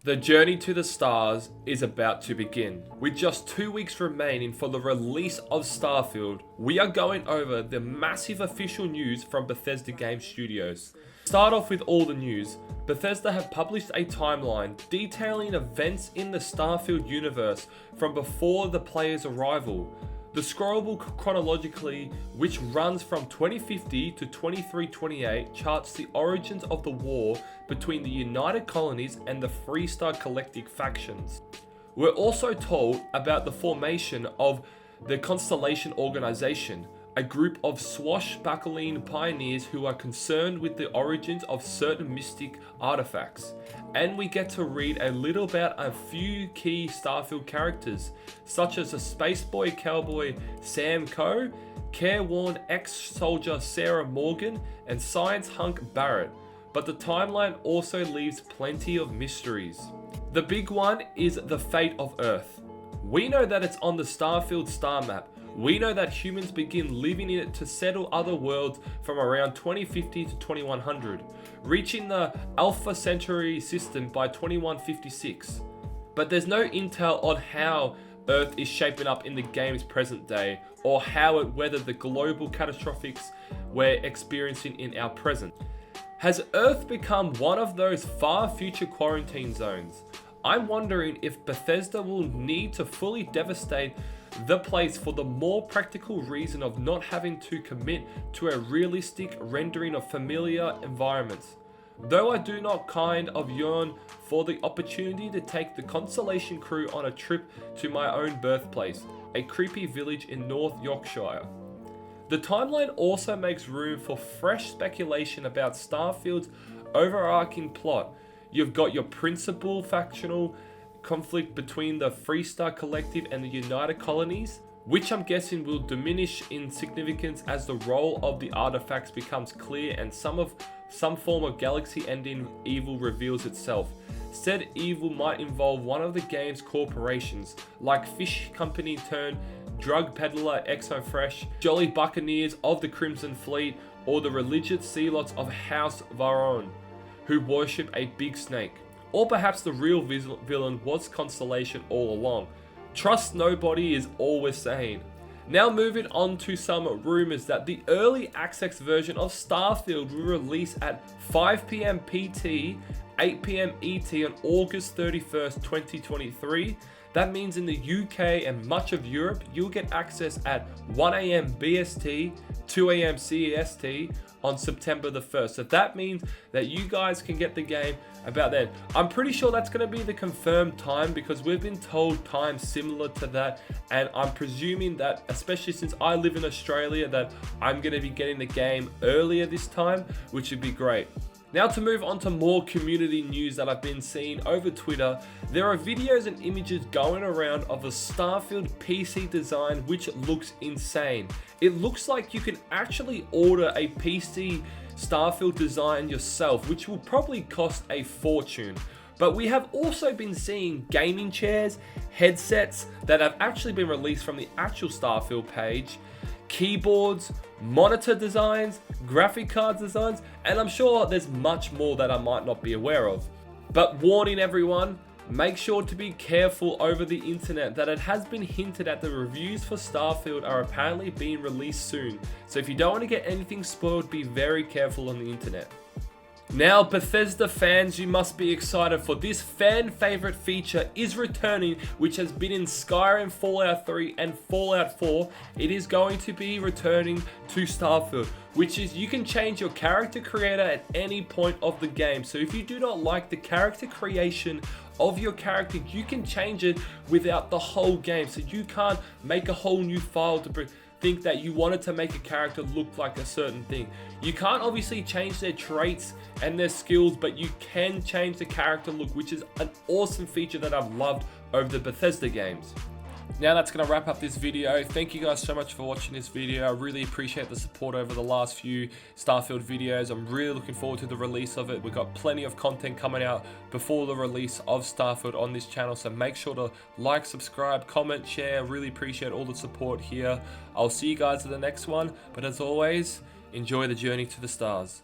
The journey to the stars is about to begin. With just 2 weeks remaining for the release of Starfield, we are going over the massive official news from Bethesda Game Studios. Start off with all the news. Bethesda have published a timeline detailing events in the Starfield universe from before the player's arrival. The scrollable chronologically, which runs from 2050 to 2328, charts the origins of the war between the United Colonies and the Freestar Collective factions. We're also told about the formation of the Constellation Organization, a group of swashbuckling pioneers who are concerned with the origins of certain mystic artifacts. And we get to read a little about a few key Starfield characters, such as the space boy cowboy Sam Coe, careworn ex-soldier Sarah Morgan, and science hunk Barrett. But the timeline also leaves plenty of mysteries. The big one is the fate of Earth. We know that it's on the Starfield star map. We know that humans begin living in it to settle other worlds from around 2050 to 2100, reaching the Alpha Centauri system by 2156. But there's no intel on how Earth is shaping up in the game's present day, or how it weathered the global catastrophes we're experiencing in our present. Has Earth become one of those far future quarantine zones? I'm wondering if Bethesda will need to fully devastate the place for the more practical reason of not having to commit to a realistic rendering of familiar environments. Though I do not kind of yearn for the opportunity to take the Constellation crew on a trip to my own birthplace, a creepy village in North Yorkshire. The timeline also makes room for fresh speculation about Starfield's overarching plot. You've got your principal factional conflict between the Freestar Collective and the United Colonies, which I'm guessing will diminish in significance as the role of the artifacts becomes clear and some form of galaxy-ending evil reveals itself. Said evil might involve one of the game's corporations, like Fish Company turned drug peddler Exofresh, Jolly Buccaneers of the Crimson Fleet, or the religious zealots of House Varon, who worship a big snake. Or perhaps the real villain was Constellation all along. Trust nobody is all we're saying. Now moving on to some rumors that the early access version of Starfield will release at 5 PM PT, 8 PM ET on August 31st, 2023. That means in the UK and much of Europe, you'll get access at 1 AM BST, 2 AM CEST on September the 1st. So that means that you guys can get the game about then. I'm pretty sure that's going to be the confirmed time because we've been told times similar to that. And I'm presuming that, especially since I live in Australia, that I'm going to be getting the game earlier this time, which would be great. Now to move on to more community news that I've been seeing over Twitter, there are videos and images going around of a Starfield PC design which looks insane. It looks like you can actually order a PC Starfield design yourself, which will probably cost a fortune. But we have also been seeing gaming chairs, headsets that have actually been released from the actual Starfield page, keyboards, monitor designs, graphic card designs, and I'm sure there's much more that I might not be aware of. But warning everyone, make sure to be careful over the internet that it has been hinted at the reviews for Starfield are apparently being released soon. So if you don't want to get anything spoiled, be very careful on the internet. Now Bethesda fans, you must be excited for this fan favorite feature is returning, which has been in Skyrim, Fallout 3 and Fallout 4. It is going to be returning to Starfield, which is you can change your character creator at any point of the game. So if you do not like the character creation of your character, you can change it without the whole game. So you can't make a whole new file to think that you wanted to make a character look like a certain thing. You can't obviously change their traits and their skills, but you can change the character look, which is an awesome feature that I've loved over the Bethesda games. Now that's going to wrap up this video. Thank you guys so much for watching this video. I really appreciate the support over the last few Starfield videos. I'm really looking forward to the release of it. We've got plenty of content coming out before the release of Starfield on this channel. So make sure to like, subscribe, comment, share. Really appreciate all the support here. I'll see you guys in the next one. But as always, enjoy the journey to the stars.